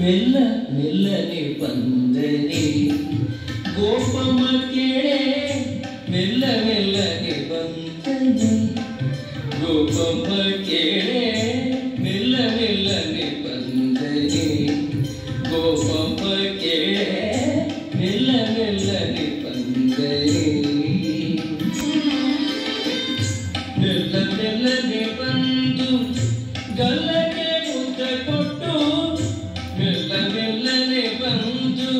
ಮೆಲ್ಲ ಮೆಲ್ಲನೆ ಬಂದನೆ ಗೋಪಮ್ಮ ಕೇಳೆ ಮೆಲ್ಲ ಮೆಲ್ಲನೆ ಬಂದನೆ ಗೋಪಮ್ಮ ಕೇಳೆ ಮೆಲ್ಲ ಮೆಲ್ಲನೆ ಬಂದನೆ ಗೋಪಮ್ಮ ಕೇಳೆ ಮೆಲ್ಲ ಮೆಲ್ಲನೆ ಬಂದನೆ ಮೆಲ್ಲ ಮೆಲ್ಲನೆ ಬಂದು ಗಲ್ಲಗೆ ಮುದ್ದ ಕೊಟ್ಟು ಮೆಲ್ಲ ಮೆಲ್ಲನೆ ಬಂದು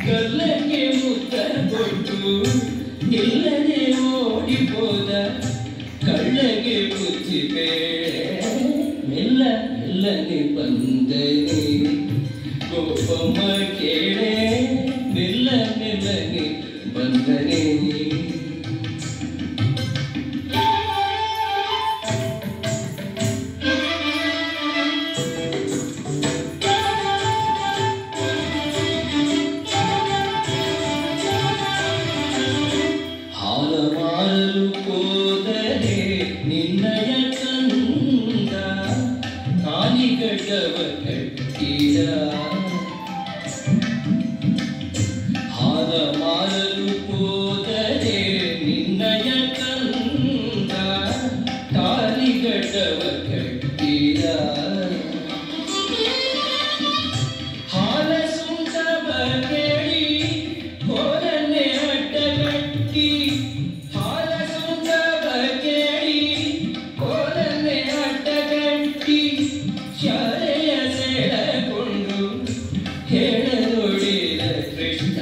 ಗಲ್ಲಗೆ ಮುದ್ದ ಕೊಟ್ಟು ಇಲ್ಲದೆ ಓಡಿಬೋದ ಕಳ್ಳಗೆ ಬುದ್ಧಿ ಬೇಳೆ ಮೆಲ್ಲ ಮೆಲ್ಲನೆ ಬಂದನೆ ಗೋಪಮ್ಮ ಕೇಳೆ ಮೆಲ್ಲ ಮೆಲ್ಲನೆ ಬಂದನೆ ಮಾರಲು ಹೋದರೆ ನಿನ್ನಯ ಕಂದ ಕಾಲಿಗಡವ ಕಟ್ಟಿದ ಹಾರ ಮಾರಲು ಹೋದರೆ ನಿನ್ನಯ ಕಂದ ಕಾಲಿಗಡವ ಕಟ್ಟಿದ ಹಾಲ ಸುಂದವ ಕೇಳಿ ಹೋರನೆ ಅಡ್ಡಗಟ್ಟಿ ಶಾಲೆಯ ಸೆಳೆಕೊಂಡು ಹೇಳಲೊಡಿದ ಕೃಷ್ಣ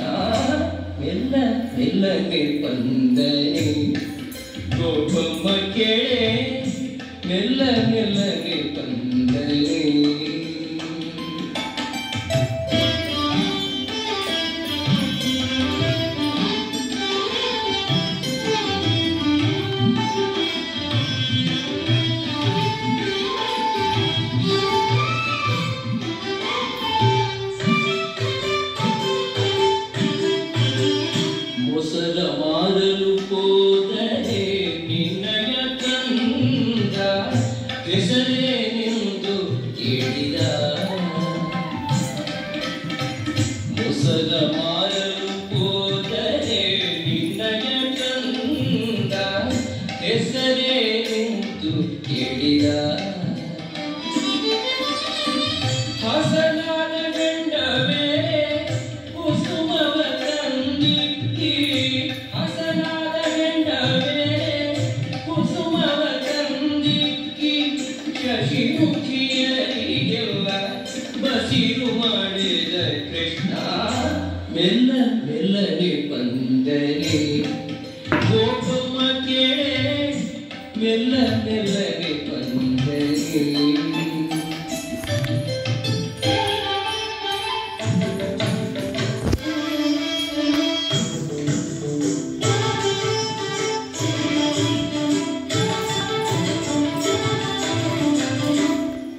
ಮೆಲ್ಲ ಮೆಲ್ಲನೆ ಬಂದನೆ ಗೋಪಮ್ಮ ಕೇಳೆ ಮೆಲ್ಲ ಮೆಲ್ಲನೆ ಬಂದನೆ ಮೊಸರ ಮಾರಲು ಹೋದರೆ ನಿನ್ನಯ ಕಂದ ಹೆಸರೇ ನಿಂದು ಕೇಳಿದ ಮೊಸರ ಮಾರಲು ಹೋದರೆ ನಿನ್ನಯ ಕಂದ ಹೆಸರೇ ನಿಂದು ಕೇಳಿದ ಹಸನಾದ ಗಂಡವೇ ಕುಸುಮವ ತಂದಿಕ್ಕಿ ಹಸನಾದ ಗಂಡವೇ ಕುಸುಮವ ತಂದಿಕ್ಕಿ ಶಶಿಮುಖಿಯರಿಗೆಲ್ಲ ಬಸಿರು ಮಾಡಿದ ಕೃಷ್ಣ ಮೆಲ್ಲ ಮೆಲ್ಲನೆ ಬಂದನೆ ಗೋಪಮ್ಮ ಕೇಳೆ ಮೆಲ್ಲ ಮೆಲ್ಲನೆ ಬಂದನೆ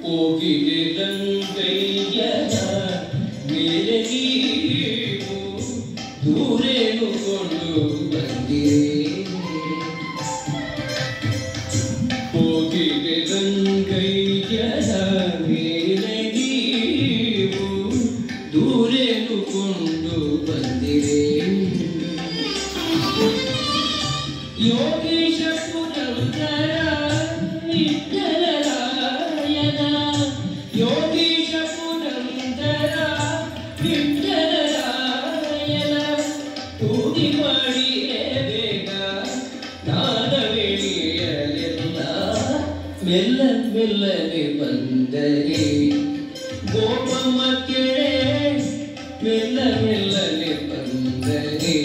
ಹೋಗಿದೆ ರಂಗಯ್ಯನ ಮೇಲೆ ನೀವು ದೂರೇನು ಕೊಂಡು ಬಂದಿರೆ ಹೋಗಿದೆ ರಂಗಯ್ಯನ ಮೇಲೆ ನೀವು ದೂರೇನು ಕೊಂಡು ಬಂದಿರೆ ಯೋಗೀಶ ಪುರಂದರ ವಿಠಲರಾಯನ ಯೋಗೀಶ ಪುರಂದರ ವಿಠಲರಾಯನ ತೂಗಿ ಮಾಡಿಯೇ ಬೇಗ ನಾದವೆಣಿಯಲೆಲ್ಲ ಮೆಲ್ಲ ಮೆಲ್ಲನೆ ಬಂದರೆ ಗೋಪಮ್ಮ ಕೇಳೆ ಮೆಲ್ಲ ಮೆಲ್ಲನೆ ಬಂದರೆ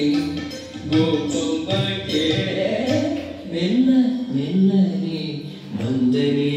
ಗೋಪಮ್ಮ ಕೇಳೆ ಮೆಲ್ಲ ಮೆಲ್ಲನೆ ಬಂದರೆ